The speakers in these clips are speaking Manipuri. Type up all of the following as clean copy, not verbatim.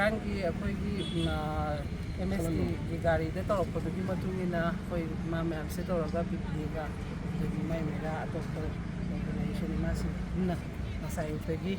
ꯍꯧꯖꯤꯛꯀꯥꯟꯒꯤ ꯑꯩꯈꯣꯏꯒꯤ MSTꯒꯤ ꯒꯥꯔꯤꯗ ꯇꯧꯔꯛꯄꯗꯨꯒꯤ ꯃꯇꯨꯡ ꯏꯟꯅ ꯑꯩꯈꯣꯏ ꯏꯃꯥ ꯃꯌꯥꯝꯁꯦ ꯇꯧꯔꯒ ꯄꯤꯛꯅꯤꯛꯒ ꯑꯗꯒꯤ ꯃꯥꯏ ꯃꯩꯔꯥ ꯑꯇꯣꯞꯄ ꯑꯣꯔꯒꯅꯥꯏꯖꯦꯁꯟ ꯏꯃꯥꯁꯤꯡ ꯄꯨꯟꯅ ꯉꯁꯥꯏ ꯑꯌꯨꯛꯇꯒꯤ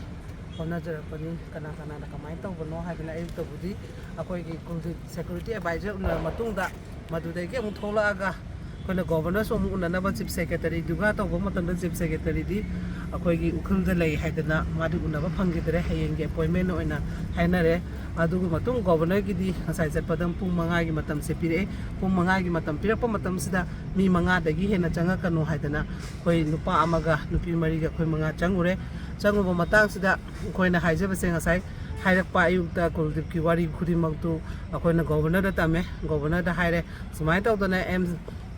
ꯍꯣꯠꯅꯖꯔꯛꯄꯅꯤ ꯀꯅꯥꯅ ꯀꯃꯥꯏꯅ ꯇꯧꯕꯅꯣ ꯍꯥꯏꯗꯅ ꯑꯌꯨꯛꯇꯕꯨꯗꯤ ꯑꯩꯈꯣꯏꯒꯤ ꯀꯨꯜꯗꯤꯞ ꯁꯦꯀ꯭ꯌꯨꯔꯤꯇꯤ ꯑꯦꯗꯚꯥꯏꯖꯔ ꯎꯅꯔ ꯃꯇꯨꯡꯗ ꯃꯗꯨꯗꯒꯤ ꯑꯃꯨꯛ ꯊꯣꯛꯂꯛꯑꯒ ꯑꯩꯈꯣꯏꯅ ꯒꯣꯕꯔꯅꯔꯁꯨ ꯑꯃꯨꯛ ꯎꯅꯅꯕ ꯆꯤꯞ ꯁꯦꯀ꯭ꯔꯦꯇꯔꯤꯗꯨꯒ ꯇꯧꯕ ꯃꯇꯝꯗ ꯆꯤꯞ ꯁꯦꯀ꯭ꯔꯦꯇꯔꯤꯗꯤ ꯑꯩꯈꯣꯏꯒꯤ ꯎꯈ꯭ꯔꯨꯜꯗ ꯂꯩ ꯍꯥꯏꯗꯅ ꯃꯥꯗꯤ ꯎꯅꯕ ꯐꯪꯈꯤꯗ꯭ꯔꯦ ꯍꯌꯦꯡꯒꯤ ꯑꯦꯄꯣꯏꯟꯃꯦꯟ ꯑꯣꯏꯅ ꯍꯥꯏꯅꯔꯦ ꯑꯗꯨꯒꯤ ꯃꯇꯨꯡ ꯒꯣꯕꯔꯅꯔꯒꯤꯗꯤ ꯉꯁꯥꯏ ꯆꯠꯄꯗ ꯄꯨꯡ 5ꯒꯤ ꯃꯇꯝꯁꯦ ꯄꯤꯔꯛꯑꯦ ꯄꯨꯡ 5ꯒꯤ ꯃꯇꯝ ꯄꯤꯔꯛꯄ ꯃꯇꯝꯁꯤꯗ ꯃꯤ 5ꯗꯒꯤ ꯍꯦꯟꯅ ꯆꯪꯉꯛꯀꯅꯨ ꯍꯥꯏꯗꯅ ꯑꯩꯈꯣꯏ ꯅꯨꯄꯥ ꯑꯃꯒ ꯅꯨꯄꯤ 4ꯒ ꯑꯩꯈꯣꯏ 5 ꯆꯪꯉꯨꯔꯦ ꯆꯪꯉꯨꯕ ꯃꯇꯥꯡꯁꯤꯗ ꯑꯩꯈꯣꯏꯅ ꯍꯥꯏꯖꯕꯁꯦ ꯉꯁꯥꯏ ꯍꯥꯏꯔꯛꯄ ꯑꯌꯨꯛꯇ ꯀꯨꯜꯗꯤꯞꯀꯤ ꯋꯥꯔꯤ ꯈꯨꯗꯤꯡꯃꯛꯇꯨ ꯑꯩꯈꯣꯏꯅ ꯒꯣꯕꯔꯅꯔꯗ ꯇꯝꯃꯦ ꯒꯣꯕꯔꯅꯔꯗ ꯍꯥꯏꯔꯦ ꯁꯨꯃꯥꯏꯅ ꯇꯧꯗꯅ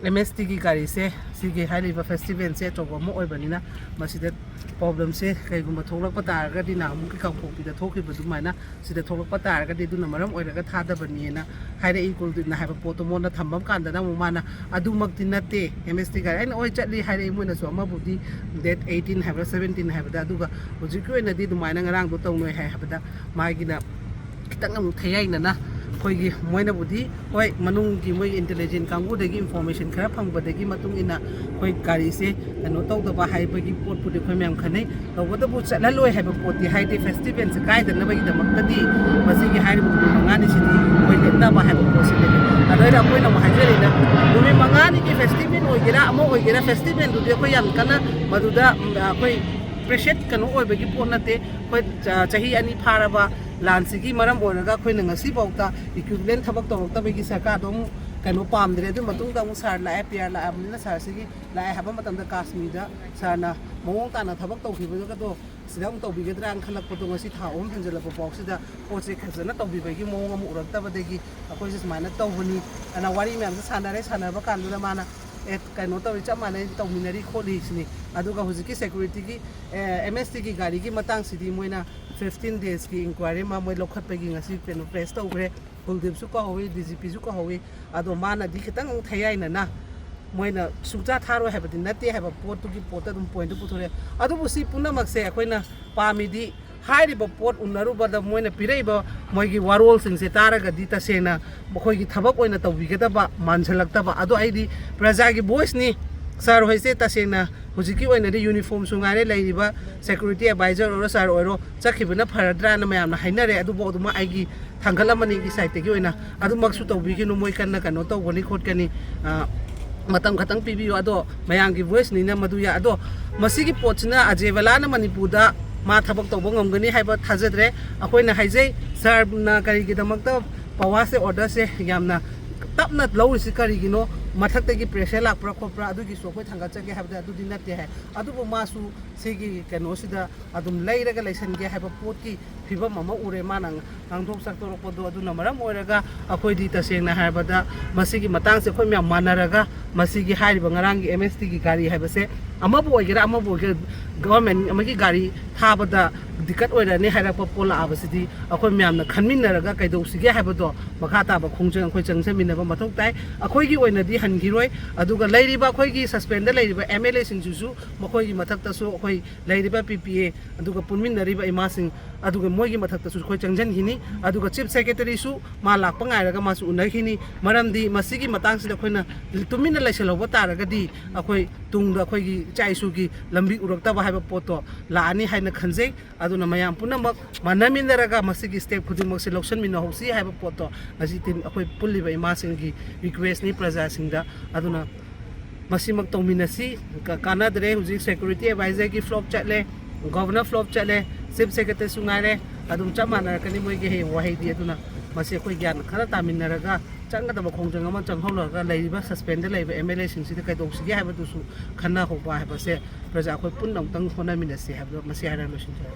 MSTꯒꯤ ꯒꯥꯔꯤꯁꯦ ꯁꯤꯒꯤ ꯍꯥꯏꯔꯤꯕ ꯐꯦꯁꯇꯤꯚꯦꯜꯁꯦ ꯑꯆꯧꯕ ꯑꯃ ꯑꯣꯏꯕꯅꯤꯅ ꯃꯁꯤꯗ ꯄ꯭ꯔꯣꯕ꯭ꯂꯦꯝꯁꯦ ꯀꯩꯒꯨꯝꯕ ꯊꯣꯛꯂꯛꯄ ꯇꯥꯔꯒꯗꯤ ꯅꯍꯥꯟꯃꯨꯛꯀꯤ ꯀꯥꯡꯄꯣꯛꯄꯤꯗ ꯊꯣꯛꯈꯤꯕ ꯑꯗꯨꯃꯥꯏꯅ ꯁꯤꯗ ꯊꯣꯛꯂꯛꯄ ꯇꯥꯔꯒꯗꯤ ꯑꯗꯨꯅ ꯃꯔꯝ ꯑꯣꯏꯔꯒ ꯊꯥꯗꯕꯅꯤꯅ ꯍꯥꯏꯔꯛꯏ ꯀꯨꯜꯗꯤꯞꯅ ꯍꯥꯏꯕ ꯄꯣꯠꯇꯣ ꯃꯉꯣꯟꯗ ꯊꯝꯕ ꯀꯥꯟꯗꯅ ꯑꯃꯨꯛ ꯃꯥꯅ ꯑꯗꯨꯃꯛꯇꯤ ꯅꯠꯇꯦ MST ꯒꯥꯔꯤ ꯑꯩꯅ ꯍꯣꯏ ꯆꯠꯂꯤ ꯍꯥꯏꯔꯛꯏ ꯃꯣꯏꯅꯁꯨ ꯑꯃꯕꯨꯗꯤ ꯗꯦꯠ 18 ꯍꯥꯏꯕ꯭ꯔꯥ 17 ꯍꯥꯏꯕꯗ ꯑꯗꯨꯒ ꯍꯧꯖꯤꯛꯀꯤ ꯑꯣꯏꯅꯗꯤ ꯑꯗꯨꯃꯥꯏꯅ ꯉꯔꯥꯡꯗꯣ ꯇꯧꯅꯣꯏ ꯍꯥꯏꯕꯗ ꯃꯥꯒꯤꯅ ꯈꯤꯇꯪ ꯑꯃꯨꯛ ꯊꯌꯥꯏꯅꯅ ꯑꯩꯈꯣꯏꯒꯤ ꯃꯣꯏꯅꯕꯨꯗꯤ ꯍꯣꯏ ꯃꯅꯨꯡꯒꯤ ꯃꯣꯏ ꯏꯟꯇꯦꯂꯤꯖꯦꯟ ꯀꯥꯡꯕꯨꯗꯒꯤ ꯏꯟꯐꯣꯔꯃꯦꯁꯟ ꯈꯔ ꯐꯪꯕꯗꯒꯤ ꯃꯇꯨꯡ ꯏꯟꯅ ꯑꯩꯈꯣই ꯒꯥꯔꯤꯁꯦ ꯀꯩꯅꯣ ꯇꯧꯗꯕ ꯍꯥꯏꯕꯒꯤ ꯄꯣꯠꯄꯨꯗꯤ ꯑꯩꯈꯣꯏ ꯃꯌꯥꯝ ꯈꯟꯅꯩ ꯇꯧꯕꯇꯕꯨ ꯆꯠꯍꯜꯂꯣꯏ ꯍꯥꯏꯕ ꯄꯣꯠꯇꯤ ꯍꯥꯏꯗꯤ ꯐꯦꯁꯇꯤꯚꯦꯜꯁꯦ ꯀꯥꯏꯗꯅꯕꯒꯤꯗꯃꯛꯇꯗꯤ ꯃꯁꯤꯒꯤ ꯍꯥꯏꯔꯤꯕ ꯅꯨꯃꯤꯠ 5ꯅꯤꯁꯤꯗꯤ ꯑꯩꯈꯣꯏ ꯂꯦꯞꯅꯕ ꯍꯥꯏꯕ ꯄꯣꯠꯁꯤ ꯂꯩ ꯑꯗꯨꯗ ꯑꯩꯈꯣꯏꯅ ꯑꯃꯨꯛ ꯍꯥꯏꯖꯔꯤꯅ ꯅꯨꯃꯤꯠ 5ꯅꯤꯒꯤ ꯐꯦꯁꯇꯤꯚꯦꯜ ꯑꯣꯏꯒꯦꯔꯥ ꯑꯃ ꯑꯣꯏꯒꯦꯔꯥ ꯐꯦꯁꯇꯤꯚꯦꯜꯗꯨꯗꯤ ꯑꯩꯈꯣꯏ ꯌꯥꯝ ꯀꯟꯅ ꯃꯗꯨꯗ ꯑꯩꯈꯣꯏ ꯄ꯭ꯔꯦꯁꯦꯠ ꯀꯩꯅꯣ ꯑꯣꯏꯕꯒꯤ ꯄꯣꯠ ꯅꯠꯇꯦ ꯑꯩꯈꯣꯏ ꯆꯍꯤ 2 ꯐꯥꯔꯕ ꯂꯥꯟꯁꯤꯒꯤ ꯃꯔꯝ ꯑꯣꯏꯔꯒ ꯑꯩꯈꯣꯏꯅ ꯉꯁꯤꯐꯥꯎꯗ ꯏꯀ꯭ꯋꯤꯞꯃꯦꯟ ꯊꯕꯛ ꯇꯧꯔꯛꯇꯕꯒꯤ ꯁꯔꯀꯥꯔꯗꯣ ꯑꯃꯨꯛ ꯀꯩꯅꯣ ꯄꯥꯝꯗ꯭ꯔꯦ ꯑꯗꯨ ꯃꯇꯨꯡꯗ ꯑꯃꯨꯛ ꯁꯥꯔ ꯂꯥꯛꯑꯦ PR ꯂꯥꯛꯑꯕꯅꯤꯅ ꯁꯥꯔꯁꯤꯒꯤ ꯂꯥꯛꯑꯦ ꯍꯥꯏꯕ ꯃꯇꯝꯗ ꯀꯥꯁꯃꯤꯔꯗ ꯁꯥꯔꯅ ꯃꯑꯣꯡ ꯇꯥꯅ ꯊꯕꯛ ꯇꯧꯈꯤꯕꯗꯨꯒꯗꯣ ꯁꯤꯗ ꯑꯃꯨꯛ ꯇꯧꯕꯤꯒꯗ꯭ꯔꯥꯅ ꯈꯜꯂꯛꯄꯗꯣ ꯉꯁꯤ ꯊꯥ 3 ꯍꯦꯟꯖꯜꯂꯛꯄ ꯐꯥꯎꯁꯤꯗ ꯄꯣꯠꯁꯦ ꯐꯖꯅ ꯇꯧꯕꯤꯕꯒꯤ ꯃꯑꯣꯡ ꯑꯃ ꯎꯔꯛꯇꯕꯗꯒꯤ ꯑꯩꯈꯣꯏꯁꯦ ꯁꯨꯃꯥꯏꯅ ꯇꯧꯕꯅꯤ ꯑꯅ ꯋꯥꯔꯤ ꯃꯌꯥꯝꯁꯦ ꯁꯥꯟꯅꯕ ꯀꯥꯟꯗꯨꯗ ꯃꯥꯅ ꯀꯩꯅꯣ ꯇꯧꯔꯤ ꯆꯞ ꯃꯥꯟꯅꯩ ꯇꯧꯃꯤꯟꯅꯔꯤ ꯈꯣꯠꯂꯤ ꯁꯤꯅꯤ ꯑꯗꯨꯒ ꯍꯧꯖꯤꯛꯀꯤ ꯁꯦꯀ꯭ꯌꯨꯔꯤꯇꯤꯒꯤ MSTꯒꯤ ꯒꯥꯔꯤꯒꯤ ꯃꯇꯥꯡꯁꯤꯗꯤ ꯃꯣꯏꯅ 15 ꯗꯦꯖꯀꯤ ꯏꯟꯀ꯭ꯋꯥꯏꯔꯤ ꯑꯃ ꯃꯣꯏ ꯂꯧꯈꯠꯄꯒꯤ ꯉꯁꯤ ꯀꯩꯅꯣ ꯄ꯭ꯔꯦꯁ ꯇꯧꯈ꯭ꯔꯦ ꯀꯨꯜꯗꯤꯞꯁꯨ ꯀꯧꯍꯧꯋꯤ DGPꯁꯨ ꯀꯧꯍꯧꯋꯤ ꯑꯗꯣ ꯃꯥꯅꯗꯤ ꯈꯤꯇꯪ ꯊꯌꯥꯏꯅꯅ ꯃꯣꯏꯅ ꯁꯨꯡꯆꯥ ꯊꯥꯔꯣꯏ ꯍꯥꯏꯕꯗꯤ ꯅꯠꯇꯦ ꯍꯥꯏꯕ ꯄꯣꯠꯇꯨꯒꯤ ꯄꯣꯠꯇ ꯑꯗꯨꯝ ꯄꯣꯏꯟꯠꯇꯨ ꯄꯨꯊꯣꯔꯛꯑꯦ ꯑꯗꯨꯕꯨ ꯁꯤ ꯄꯨꯝꯅꯃꯛꯁꯦ ꯑꯩꯈꯣꯏꯅ ꯄꯥꯝꯃꯤꯗꯤ ꯍꯥꯏꯔꯤꯕ ꯄꯣꯠ उन्नरुबदा मोइना पिरैबा मोइगी वारोलसिंगसे तारगदि तसेना मखोइगी थबक ओइना तौबिगदबा मानसलक्तबा अदो आइदि प्रजागी वॉइसनि सर होइसे तसेना हुजिकी ओइनादि यूनिफॉर्म सुंगारे लैरिबा सिक्युरिटी एडवाइजर ओरो सर ओरो चखिबना फरद्राना मयामना हाइनरे अदुबो अदुमा आइगी थांगलमनिगी साइटगी ओइना अदुमक्सु तौबिगिनु मोइ कन्ना कनो तौबनि खोटकनि मतम खतंग पीबियो अदो मयांगी वॉइस निना मदुया अदो मसिगी पोचना अजेवलाना मणिपुरदा मा थबक तौब ngomgani haiba thajadre akoina haijai sir na karigidamakta pawase order se yamna tapna lawisi karigino mathakta pressure lakpra khopra adugi sokoi thangatjage habda adudi natte hai adubu masu sigi kano sida adum leiraga leisange haiba potki phibam ama ure manang angthok saktorokpodo aduna maram oiraga akoidi tasengna haibada masigi matang se khoi myam manaraga masigi hairiba ngarangi MST gi gari haibase amabu oigera amabu oigera government amagi gari thabada दिक्कत ओइराने हाइरापा पोला आबसिदि अखोइ म्यामना खनमिनरगा कैदौसिगे हाइबदो मखा ताबा खोंजंग अखोइ चंगसमिनबा मथौ ताइ अखोइगी ओइनादि हनगिरोइ अदुगा लैरिबा अखोइगी सस्पेंड लैरिबा MLA सिंगसुसु मखोइगी मथक्तसु अखोइ लैरिबा PPA अदुगा पुनमिनरिबा इमासिंग अदुगा मोइगी मथक्तसु अखोइ चंगजनगिनि अदुगा चीफ सेक्रेटरी सु मा लाकपा गाइरगा मासु उनगिनि मरमदि मसिगी मतंगसिदा अखोइना तुमिना लैसलौबा तारगदि अखोइ तुंगदा अखोइगी चाइसुगी लंबी उरक्तबा हाइबा पोतो लाआनि हाइना खनजै अदुना मयाम पुनमक मानमिनरगा मसिगी स्टेप खुदिमक से लौसन मिना होसी हाइबा पोतो अजि तिन अखोइ पुल्लिबा इमासिंगी रिक्वेस्ट नि प्रजा सिंगदा अदुना मसिमक तौमिनसी कानादरे हुजि सिक्युरिटी एडवाइजर की फ्लॉप चले गवर्नर फ्लॉप चले चीफ सेक्रेटरी सुंगारे अदुम चमानरकनि मोइगे हे वाहैदि अदुना मसे अखोइ ज्ञान खरा तामिनरगा चंगदबा खोंजंग अमा चंगहौलरगा लैरिबा सस्पेंड लैबा MLA सिंगसिदा कैदौसिगे हाइबदुसु खन्ना होबा हाइबसे प्रजा अखोइ पुन्नंतंग होनामिनसे हाइबदो मसे हाइरा लोसिन